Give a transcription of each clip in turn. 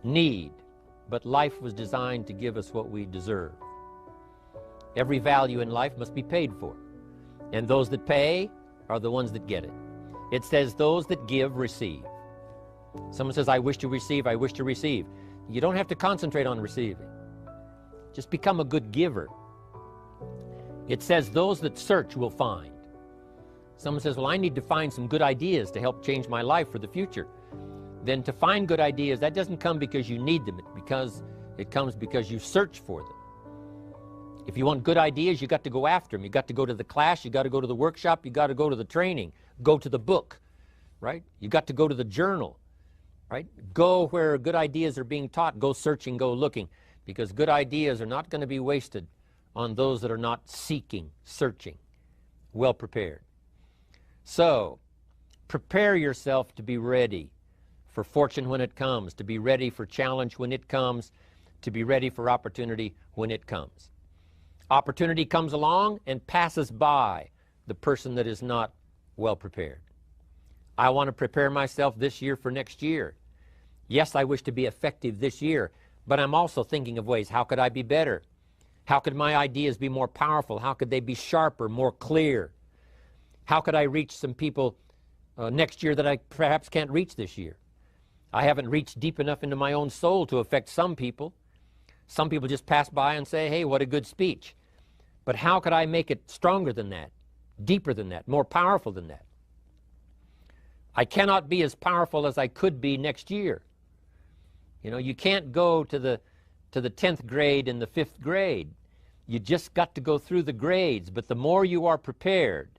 need, but life was designed to give us what we deserve. Every value in life must be paid for, and those that pay are the ones that get it. It says those that give receive. Someone says, I wish to receive, I wish to receive. You don't have to concentrate on receiving. Just become a good giver. It says those that search will find. Someone says, well, I need to find some good ideas to help change my life for the future. Then to find good ideas, that doesn't come because you need them, it comes because you search for them. If you want good ideas, you got to go after them. You got to go to the class, you got to go to the workshop, you got to go to the training, go to the book, right? You got to go to the journal, right? Go where good ideas are being taught, go searching, go looking, because good ideas are not going to be wasted on those that are not seeking, searching, well prepared. So, prepare yourself to be ready for fortune when it comes, to be ready for challenge when it comes, to be ready for opportunity when it comes. Opportunity comes along and passes by the person that is not well prepared. I want to prepare myself this year for next year. Yes, I wish to be effective this year, but I'm also thinking of ways, how could I be better? How could my ideas be more powerful? How could they be sharper, more clear? How could I reach some people next year that I perhaps can't reach this year? I haven't reached deep enough into my own soul to affect some people. Some people just pass by and say, hey, what a good speech. But how could I make it stronger than that, deeper than that, more powerful than that? I cannot be as powerful as I could be next year. You know, you can't go to the 10th grade in the 5th grade. You just got to go through the grades. But the more you are prepared,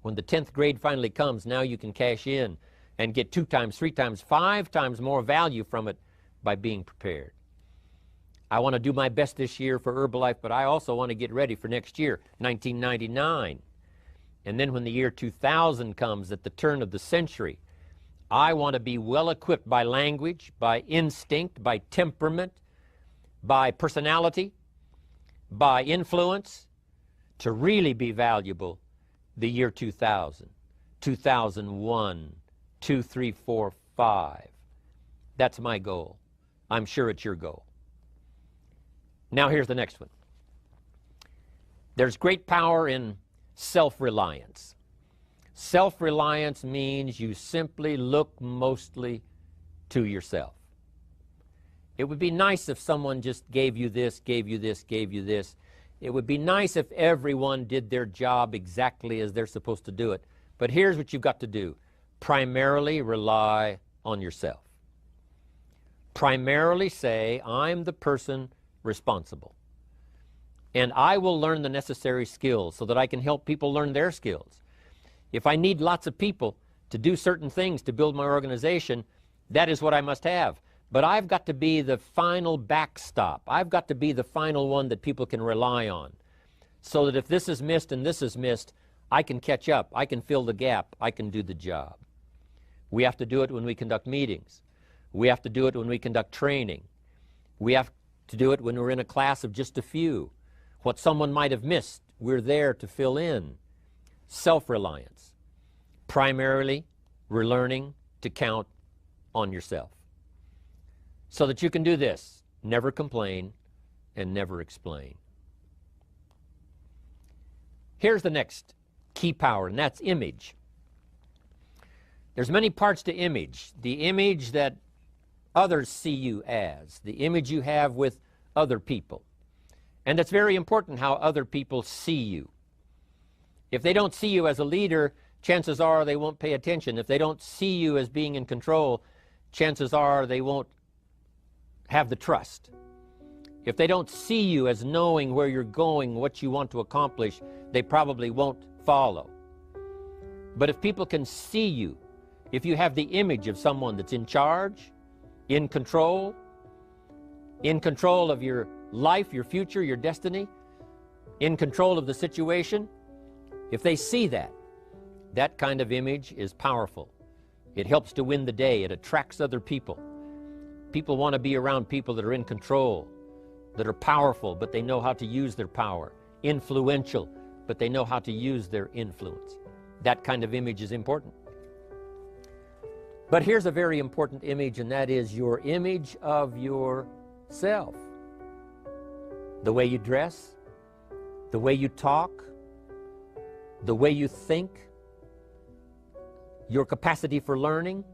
when the 10th grade finally comes, now you can cash in and get 2 times, 3 times, 5 times more value from it by being prepared. I want to do my best this year for Herbalife, but I also want to get ready for next year, 1999. And then when the year 2000 comes, at the turn of the century, I want to be well equipped by language, by instinct, by temperament, by personality, by influence, to really be valuable the year 2000, 2001, 2, 3, 4, 5. That's my goal. I'm sure it's your goal. Now here's the next one. There's great power in self-reliance. Self-reliance means you simply look mostly to yourself. It would be nice if someone just gave you this, gave you this, gave you this. It would be nice if everyone did their job exactly as they're supposed to do it. But here's what you've got to do. Primarily rely on yourself. Primarily say, I'm the person responsible. And I will learn the necessary skills so that I can help people learn their skills. If I need lots of people to do certain things to build my organization, that is what I must have. But I've got to be the final backstop. I've got to be the final one that people can rely on, so that if this is missed and this is missed, I can catch up, I can fill the gap, I can do the job. We have to do it when we conduct meetings. We have to do it when we conduct training. We have to do it when we're in a class of just a few. What someone might have missed, we're there to fill in. Self-reliance. Primarily, we're learning to count on yourself. So that you can do this, never complain and never explain. Here's the next key power, and that's image. There's many parts to image. The image that others see you as, the image you have with other people. And it's very important how other people see you. If they don't see you as a leader, chances are they won't pay attention. If they don't see you as being in control, chances are they won't have the trust. If they don't see you as knowing where you're going, what you want to accomplish, they probably won't follow. But if people can see you, if you have the image of someone that's in charge, in control of your life, your future, your destiny, in control of the situation, if they see that, that kind of image is powerful. It helps to win the day. It attracts other people. People want to be around people that are in control, that are powerful, but they know how to use their power. Influential, but they know how to use their influence. That kind of image is important. But here's a very important image, and that is your image of yourself. The way you dress, the way you talk, the way you think, your capacity for learning,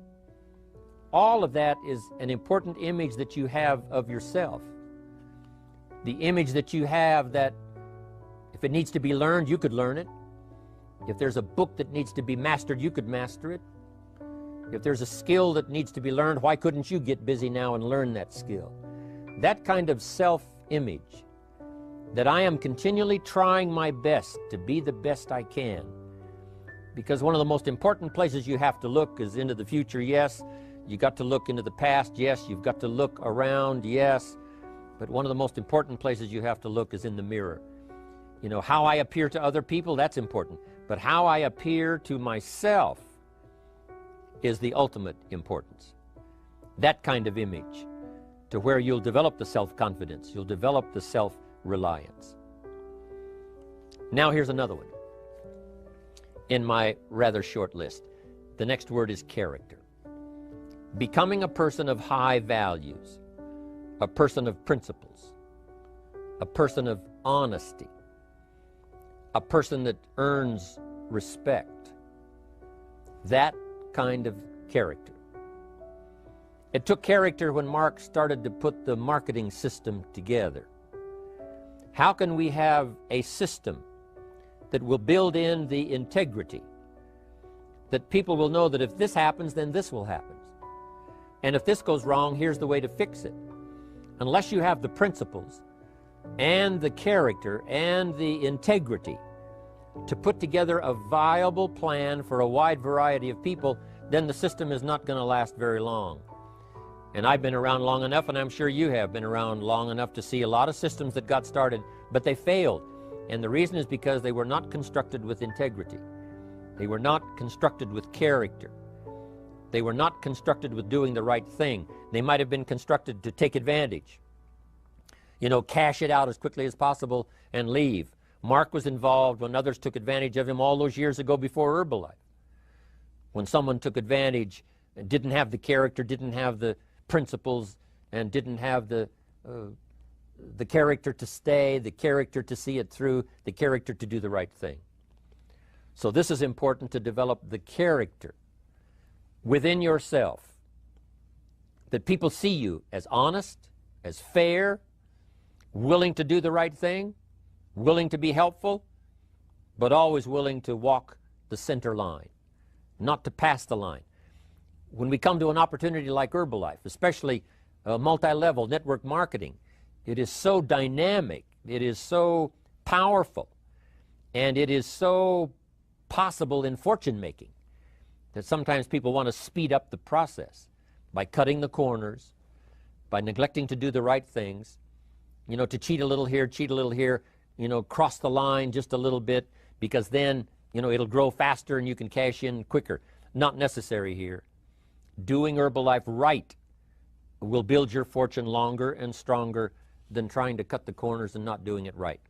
all of that is an important image that you have of yourself. The image that you have that if it needs to be learned, you could learn it. If there's a book that needs to be mastered, you could master it. If there's a skill that needs to be learned, why couldn't you get busy now and learn that skill? That kind of self-image, that I am continually trying my best to be the best I can. Because one of the most important places you have to look is into the future, yes. You got to look into the past, yes. You've got to look around, yes. But one of the most important places you have to look is in the mirror. You know, how I appear to other people, that's important. But how I appear to myself is the ultimate importance. That kind of image, to where you'll develop the self-confidence, you'll develop the self-reliance. Now here's another one in my rather short list. The next word is character. Becoming a person of high values, a person of principles, a person of honesty, a person that earns respect. That kind of character. It took character when Mark started to put the marketing system together. How can we have a system that will build in the integrity, that people will know that if this happens, then this will happen. And if this goes wrong, here's the way to fix it. Unless you have the principles and the character and the integrity to put together a viable plan for a wide variety of people, then the system is not going to last very long. And I've been around long enough, and I'm sure you have been around long enough to see a lot of systems that got started, but they failed. And the reason is because they were not constructed with integrity. They were not constructed with character. They were not constructed with doing the right thing. They might have been constructed to take advantage. You know, cash it out as quickly as possible and leave. Mark was involved when others took advantage of him all those years ago before Herbalife. When someone took advantage and didn't have the character, didn't have the principles, and didn't have the character to stay, the character to see it through, the character to do the right thing. So this is important, to develop the character within yourself, that people see you as honest, as fair, willing to do the right thing, willing to be helpful, but always willing to walk the center line, not to pass the line. When we come to an opportunity like Herbalife, especially multi-level network marketing, it is so dynamic, it is so powerful, and it is so possible in fortune making that sometimes people want to speed up the process by cutting the corners, by neglecting to do the right things, you know, to cheat a little here, you know, cross the line just a little bit, because then, you know, it'll grow faster and you can cash in quicker. Not necessary here. Doing Herbalife right will build your fortune longer and stronger than trying to cut the corners and not doing it right.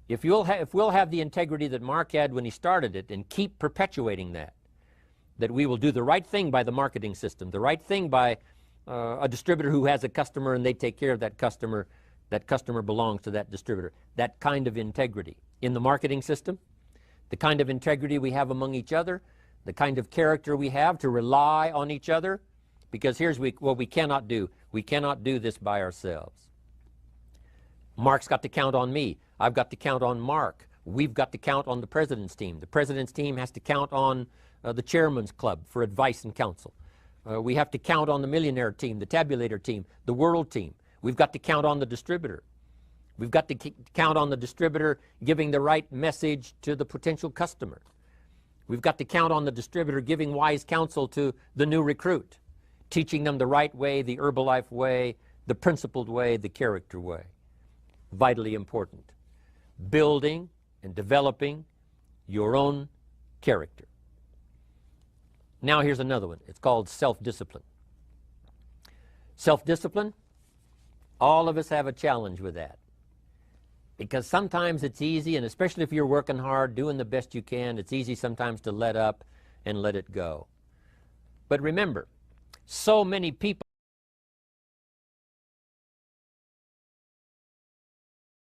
If we'll have the integrity that Mark had when he started it, and keep perpetuating that we will do the right thing by the marketing system, the right thing by a distributor who has a customer and they take care of that customer belongs to that distributor. That kind of integrity in the marketing system, the kind of integrity we have among each other, the kind of character we have to rely on each other, because here's what we cannot do. We cannot do this by ourselves. Mark's got to count on me. I've got to count on Mark. We've got to count on the president's team. The president's team has to count on the chairman's club for advice and counsel. We have to count on the millionaire team, the tabulator team, the world team. We've got to count on the distributor. We've got to count on the distributor giving the right message to the potential customer. We've got to count on the distributor giving wise counsel to the new recruit, teaching them the right way, the Herbalife way, the principled way, the character way. Vitally important. Building and developing your own character. Now here's another one. It's called self-discipline. Self-discipline, all of us have a challenge with that. Because sometimes it's easy, and especially if you're working hard, doing the best you can, it's easy sometimes to let up and let it go. But remember, so many people